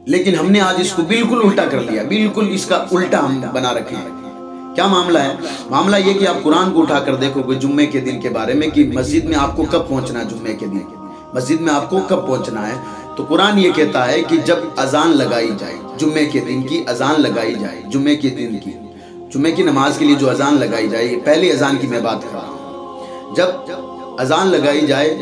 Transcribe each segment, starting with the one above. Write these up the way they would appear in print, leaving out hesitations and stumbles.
لیکن ہم نے آج اس کو بالکل الٹا کر لیا، بالکل اس کا الٹا ہم بنا رکھے ہیں۔ کیا معاملہ ہے؟ معاملہ یہ کہ آپ قرآن کو اٹھا کر دیکھو گے جمعے کے دن کے بارے میں کہ مسجد میں آپ کو کب پہنچنا ہے، جمعے کے دن مسجد میں آپ کو کب پہنچنا ہے، تو قرآن یہ کہتا ہے کہ جب اذان لگائی جائے، جمعے کے دن کی اذان لگائی جائے، جمعے کے دن کی، جمعے کی نماز کے لیے جو اذان لگائی جائے، یہ پہلی اذان کی میں بات کر رہا ہوں۔ جب اذان لگائی جائے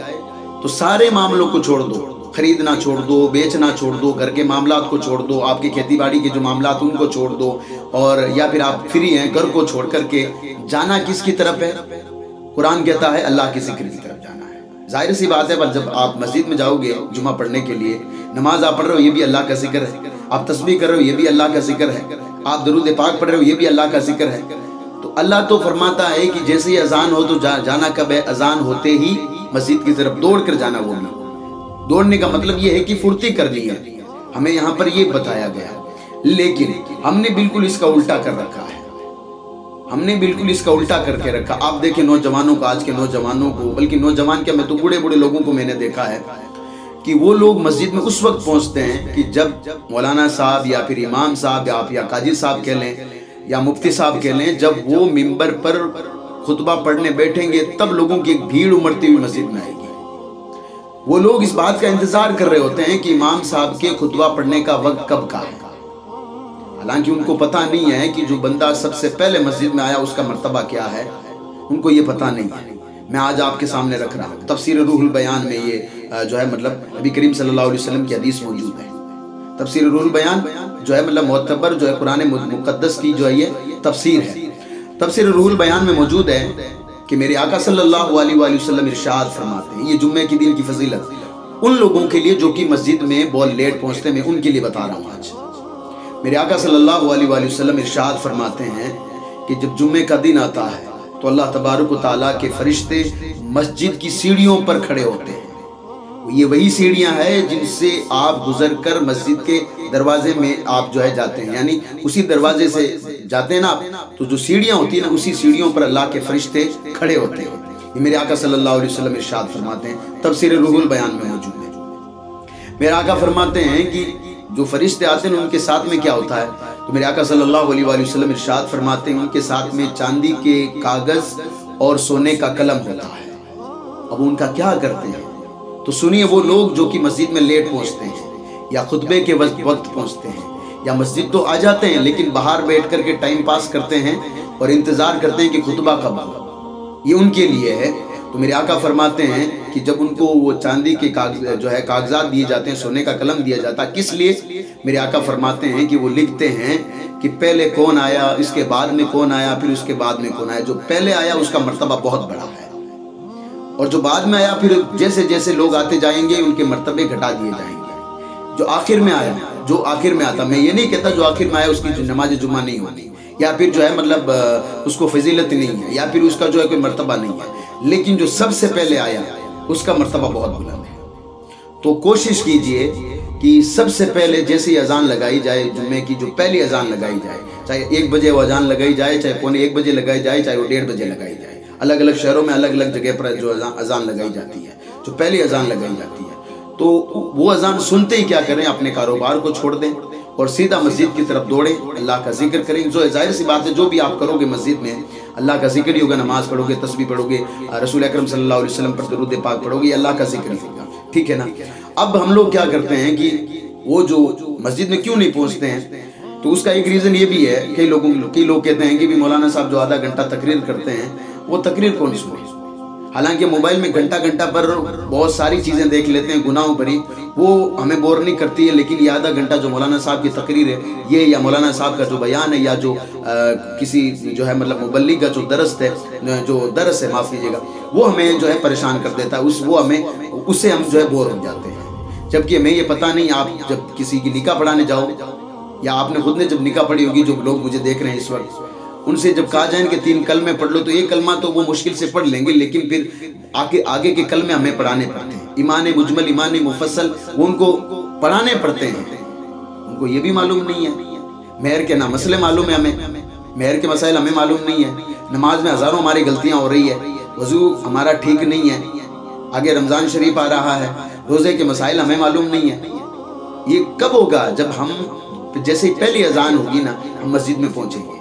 تو سارے معاملوں کو چھوڑ دو، خریدنا چھوڑ دو، بیچنا چھوڑ دو، گھر کے معاملات کو چھوڑ دو، آپ کی کھیتی باڑی کے جو معاملات ان کو چھوڑ دو، اور یا پھر آپ فری ہیں، گھر کو چھوڑ کر کے جانا کس کی طرف ہے؟ قرآن کہتا ہے اللہ کے ذکر کی طرف جانا ہے۔ ظاہر سی بات ہے، پر جب آپ مسجد میں جاؤ گے جمعہ پڑھنے کے لیے، نماز آپ پڑھ رہے ہو یہ بھی اللہ کا ذکر ہے، آپ تسبیح کر رہے ہو یہ بھی اللہ کا ذکر ہے، آپ درود پاک پڑھ رہے ہو یہ بھی اللہ کا ذکر ہے۔ تو اللہ تو فرماتا ہے کہ جیسے ہی اذان ہو تو جانا کب ہے؟ اذان ہوتے ہی مسجد کی طرف دوڑ کر جانا۔ وہ بھی دوڑنے کا مطلب یہ ہے کہ پھرتی کرنی ہے، ہمیں یہاں پر یہ بتایا گیا، لیکن ہم نے بالکل اس کا الٹا کر رکھا ہے، ہم نے بالکل اس کا الٹا کر کے رکھا۔ آپ دیکھیں نوجوانوں کو، آج کے نوجوانوں کو، بلکہ نوجوان کیا، میں تو بوڑھے بوڑھے لوگوں کو میں نے دیکھا ہے کہ وہ لوگ مسجد میں اس وقت پہنچتے ہیں کہ جب مولانا صاحب یا پھر امام صاحب یا قاضی صاحب کہہ لیں یا مفتی صاحب کہہ لیں، جب وہ منبر پر خطبہ پڑھنے بیٹھیں گے تب لوگوں کی ایک بھیڑ امڑتی ہوئی مسجد میں آئے گی۔ وہ لوگ اس بات کا انتظار کر رہے ہوتے ہیں کہ امام صاحب کے خطبہ پڑھنے کا وقت کب کا ہے، حالانکہ ان کو پتہ نہیں ہے کہ جو بندہ سب سے پہلے مسجد میں آیا اس کا مرتبہ کیا ہے، ان کو یہ پتہ نہیں ہے۔ میں آج آپ کے سامنے رکھ رہا ہوں، تفسیر روح البیان میں یہ جو ہے مطلب نبی کریم صلی اللہ علیہ وسلم کی حدیث موجود ہے۔ تفسیر روح البیان جو ہے مطلب معتبر جو ہے قرآن مقدس کی جو ہے یہ تفسیر ہے۔ تفسیر روح البیان میں موجود ہے کہ میرے آقا صلی اللہ علیہ وآلہ وسلم ارشاد فرماتے ہیں، یہ جمعے کے دن کی فضیلت ان لوگوں کے لیے جو کہ مسجد میں بہت لیٹ پہنچتے ہیں، میں ان کے لیے بتا رہا ہوں آج۔ میرے آقا صلی اللہ علیہ وآلہ وسلم ارشاد فرماتے ہیں کہ جب جمعے کا دن آتا ہے تو اللہ تبارک و تعالیٰ کے فرشتے مسجد کی سیڑھیوں پر کھڑے ہوتے ہیں۔ یہ وہی سیڑھیاں ہیں جن سے آپ گزر کر مسجد کے دروازے میں آپ جو ہے جاتے ہیں، یعنی اسی دروازے سے جاتے ہیں نا آپ، تو جو سیڑھیاں ہوتی ہیں نا اسی سیڑھیوں پر اللہ کے فرشتے کھڑے ہوتے ہیں۔ یہ میرے آقا صلی اللہ علیہ وسلم ارشاد فرماتے ہیں، تفسیر روح البیان میں موجود ہے۔ میرے آقا فرماتے ہیں کہ جو فرشتے آتے ہیں ان کے ساتھ میں کیا ہوتا ہے، تو میرے آقا صلی اللہ علیہ وآلہ وسلم ارشاد فرماتے ہیں ان کے ساتھ میں چاندی کے کاغذ اور سونے کا قلم ہوتا ہے۔ اب ان کا کیا کرتے ہیں؟ تو سنیے، وہ لوگ جو کہ مسجد میں لیٹ پہنچتے ہیں یا خطبے کے وقت پہنچتے ہیں یا مسجد تو آ جاتے ہیں لیکن باہر بیٹھ کر کے ٹائم پاس کرتے ہیں اور انتظار کرتے ہیں کہ خطبہ کب ہوگا، یہ ان کے لیے ہے۔ تو میرے آقا فرماتے ہیں کہ جب ان کو وہ چاندی کے کاغذات دیے جاتے ہیں، سونے کا قلم دیا جاتا ہے، کس لیے؟ میرے آقا فرماتے ہیں کہ وہ لکھتے ہیں کہ پہلے کون آیا، اس کے بعد میں کون آیا، پھر اس کے بعد میں کون آیا۔ جو پہلے آیا اس کا مرتبہ بہت بڑا ہے، اور جو بعد میں آیا پھر جیسے جیسے لوگ آتے جائیں گے ان کے مرتبے گھٹا دیے جائیں گے۔ جو آخر میں آیا، جو آخر میں آتا، میں یہ نہیں کہتا جو آخر میں آیا اس کی نماز جمعہ نہیں ہونی، یا پھر جو ہے مطلب اس کو فضیلت نہیں ہے، یا پھر اس کا جو ہے کوئی مرتبہ نہیں ہے، لیکن جو سب سے پہلے آیا اس کا مرتبہ بہت بلند ہے۔ تو کوشش کیجئے کہ سب سے پہلے جیسے اذان لگائی جائے، جمعے کی جو پہلی اذان لگائی جائے، چاہے 1 بجے وہ اذان لگائی جائے، چاہے 1:45 بجے لگائی جائے، چاہے وہ 1:30 بجے لگائی جائے، الگ الگ شہروں میں الگ الگ جگہ پر جو اذان لگائی جاتی ہے، جو پہلی اذان لگائی جاتی ہے، تو وہ اذان سنتے ہی کیا کریں، اپنے کاروبار کو چھوڑ دیں اور سیدھا مسجد کی طرف دوڑیں، اللہ کا ذکر کریں۔ جو ظاہر سی بات ہے جو بھی آپ کرو گے مسجد میں اللہ کا ذکر ہی ہوگا، نماز پڑھو گے، تسبیح پڑھو گے، رسول اکرم صلی اللہ علیہ وسلم پر درود پاک پڑھو گے، اللہ کا ذکر ہی ہوگا، ٹھیک ہے نا۔ اب ہم لوگ کیا کرتے ہیں کہ وہ جو مسجد میں کیوں نہیں پہنچتے ہیں، تو اس کا ایک ریزن یہ بھی ہے، کئی لوگ کہتے ہیں کہ بھی مولانا صاحب جو آدھا گھنٹہ تقریر کرتے ہیں وہ تقریر کون سنے، حالانکہ موبائل میں گھنٹہ گھنٹہ پر بہت ساری چیزیں دیکھ لیتے ہیں گناہوں بھری، وہ ہمیں بور نہیں کرتی ہے، لیکن یہ آدھا گھنٹہ جو مولانا صاحب کی تقریر ہے یہ، یا مولانا صاحب کا جو بیان ہے، یا جو کسی جو ہے مطلب مبلغ کا جو درس ہے معاف کیجیے گا، وہ ہمیں جو ہے پریشان کر دیتا ہے، اس سے ہم جو ہے بور ہو جاتے ہیں۔ جبکہ ہمیں یہ پتہ نہیں، آپ جب کسی کی نکاح پڑھانے جاؤ، یا آپ نے خود نے جب نکاح پڑھی ہوگی، جو لوگ مجھے دیکھ رہے ہیں اس وقت، ان سے جب کہا جائیں کہ 3 کلمے پڑھ لو تو ایک کلمہ تو وہ مشکل سے پڑھ لیں گے، لیکن پھر آگے کے کلمے ہمیں پڑھانے پڑتے ہیں، ایمان مجمل، ایمان مفصل، وہ ان کو پڑھانے پڑتے ہیں، ان کو یہ بھی معلوم نہیں ہے، مہر کے مسئلے معلوم ہے ہمیں، مہر کے مسائل ہمیں معلوم نہیں ہے، نماز میں ہزاروں ہماری غلطیاں ہو رہی ہے، وضو ہمارا ٹھیک نہیں ہے، آگے رمضان شریف آ رہا ہے، روزے کے مسائل ہمیں معلوم نہیں ہے، یہ کب ہوگا؟ جب ہم جیسے ہی پہلی اذان ہوگی نا ہم مسجد میں پہنچیں گے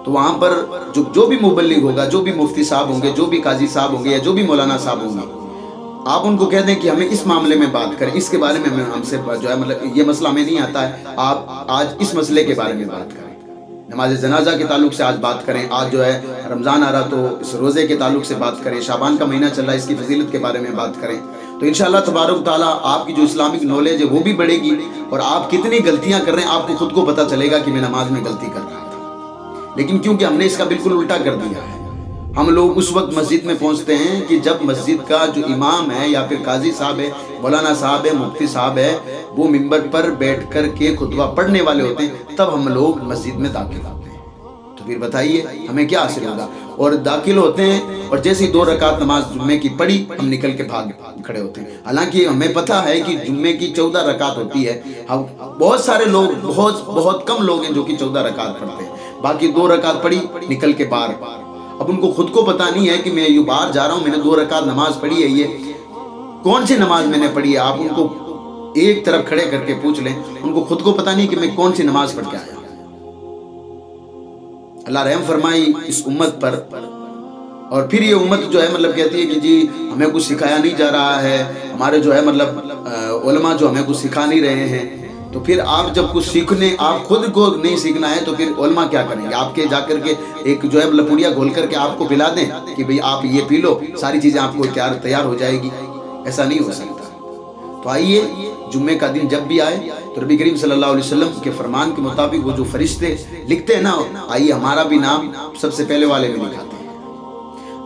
تو وہاں پر جو بھی مبلغ ہوگا، جو بھی مفتی صاحب ہوں گے، جو بھی قاضی صاحب ہوں گے یا جو بھی مولانا صاحب ہوں گے، آپ ان کو کہہ دیں کہ ہمیں اس معاملے میں بات کریں، اس کے بارے میں ہم سے جو ہے مطلب یہ مسئلہ ہمیں نہیں آتا ہے، آپ آج اس مسئلے کے بارے میں بات کریں، نماز جنازہ کے تعلق سے آج بات کریں، آج جو ہے رمضان آ رہا تو اس روزے کے تعلق سے بات کریں، شعبان کا مہینہ چل رہا ہے اس کی فضیلت کے بارے میں بات کریں، تو انشاءاللہ تبارک تعالیٰ آپ کی جو اسلامک نالج ہے وہ بھی بڑھے گی، اور آپ کتنی غلطیاں کر رہے ہیں آپ کو خود کو پتہ چلے گا کہ میں نماز میں غلطی کر رہا تھا، لیکن کیونکہ ہم نے اس کا بالکل الٹا کر دیا ہے، ہم لوگ اس وقت مسجد میں پہنچتے ہیں کہ جب مسجد کا جو امام ہے یا پھر قاضی صاحب ہے، مولانا صاحب ہے، مفتی صاحب ہے، وہ منبر پر بیٹھ کر کے خطبہ پڑھنے والے ہوتے ہیں، تب ہم لوگ مسجد میں داخل ہوتے ہیں، تو پھر بتائیے ہمیں کیا حاصل ہوگا؟ اور داخل ہوتے ہیں اور جیسے ہی 2 رکعت نماز جمعے کی پڑھی ہم نکل کے بھاگ کھڑے ہوتے ہیں، حالانکہ ہمیں پتہ ہے کہ جمعے کی 14 رکعت ہوتی ہے، ہم بہت سارے لوگ بہت کم لوگ ہیں جو کہ 14 رکعت پڑھتے ہیں، باقی 2 رکعت پڑھی نکل کے باہر، اب ان کو خود کو پتہ نہیں ہے کہ میں یہ باہر جا رہا ہوں، میں نے 2 رکعت نماز پڑھی ہے، یہ کون سی نماز میں نے پڑھی ہے؟ آپ ان کو ایک طرف کھڑے کر کے پوچھ لیں، ان کو خود کو پتہ نہیں کہ میں کون سی نماز پڑھ کے آیا۔ اللہ رحم فرمائی اس امت پر، اور پھر یہ امت جو ہے مطلب کہتی ہے کہ جی ہمیں کچھ سکھایا نہیں جا رہا ہے، ہمارے جو ہے مطلب علماء جو ہمیں کچھ سکھا نہیں رہے ہیں، تو پھر آپ جب کچھ سیکھنے آپ خود کو نہیں سیکھنا ہے تو پھر علماء کیا کریں گے؟ آپ کے جا کر کے ایک جو ہے مطلب پوڑیا گھول کر کے آپ کو پلا دیں کہ بھئی آپ یہ پی لو، ساری چیزیں آپ کو تیار ہو جائے گی، ایسا نہیں ہو سکتا۔ تو آئیے جمعے کا دن جب بھی آئے تو نبی کریم صلی اللہ علیہ وسلم کے فرمان کے مطابق وہ جو فرشتے لکھتے ہیں نا، آئیے ہمارا بھی نام سب سے پہلے والے میں لکھاتے ہیں،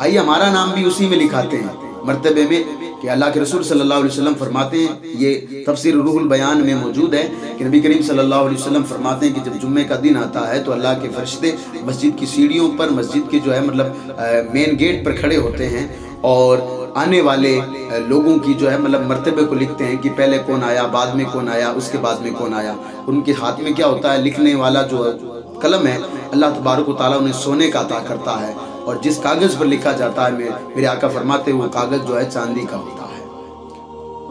آئیے ہمارا نام بھی اسی میں لکھاتے ہیں مرتبے میں، کہ اللہ کے رسول صلی اللہ علیہ وسلم فرماتے ہیں، یہ تفسیر روح البیان میں موجود ہے کہ نبی کریم صلی اللہ علیہ وسلم فرماتے ہیں کہ جب جمعے کا دن آتا ہے تو اللہ کے فرشتے مسجد کی سیڑھیوں پر، مسجد کے جو ہے مطلب مین گیٹ پر کھڑے ہوتے ہیں اور آنے والے لوگوں کی جو ہے مطلب مرتبے کو لکھتے ہیں کہ پہلے کون آیا، بعد میں کون آیا، اس کے بعد میں کون آیا۔ ان کے ہاتھ میں کیا ہوتا ہے؟ لکھنے والا جو قلم ہے اللہ تبارک و تعالیٰ انہیں سونے کا عطا کرتا ہے، اور جس کاغذ پر لکھا جاتا ہے میرے آقا فرماتے ہیں وہ کاغذ جو ہے چاندی کا ہوتا ہے،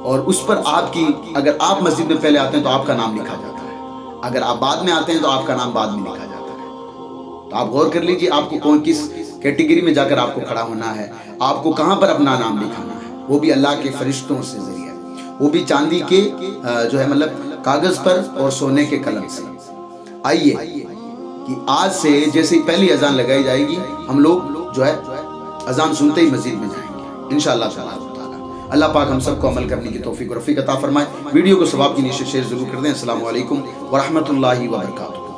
اور اس پر آپ کی اگر آپ مسجد میں پہلے آتے ہیں تو آپ کا نام لکھا جاتا ہے، اگر آپ بعد میں آتے ہیں تو آپ کا نام بعد میں لکھا جاتا ہے۔ تو آپ غور کر لیجئے آپ کو کس کیٹیگری میں جا کر آپ کو کھڑا ہونا ہے، آپ کو کہاں پر اپنا نام لکھانا ہے، وہ بھی اللہ کے فرشتوں سے ذریعہ، وہ بھی چاندی کے جو ہے مطلب کاغذ پر اور سونے کے قلم سے۔ آئیے کہ آج سے جیسے پہلی اذان لگائی جائے گی ہم لوگ جو ہے اذان سنتے ہی مسجد میں جائیں گے انشاءاللہ تعالیٰ۔ اللہ پاک ہم سب کو عمل کرنے کی توفیق و رفیق عطا فرمائے۔ ویڈیو کو ثواب کی نیت سے شیئر ضرور کر دیں۔ السلام علیکم ورحمۃ اللہ وبرکاتہ۔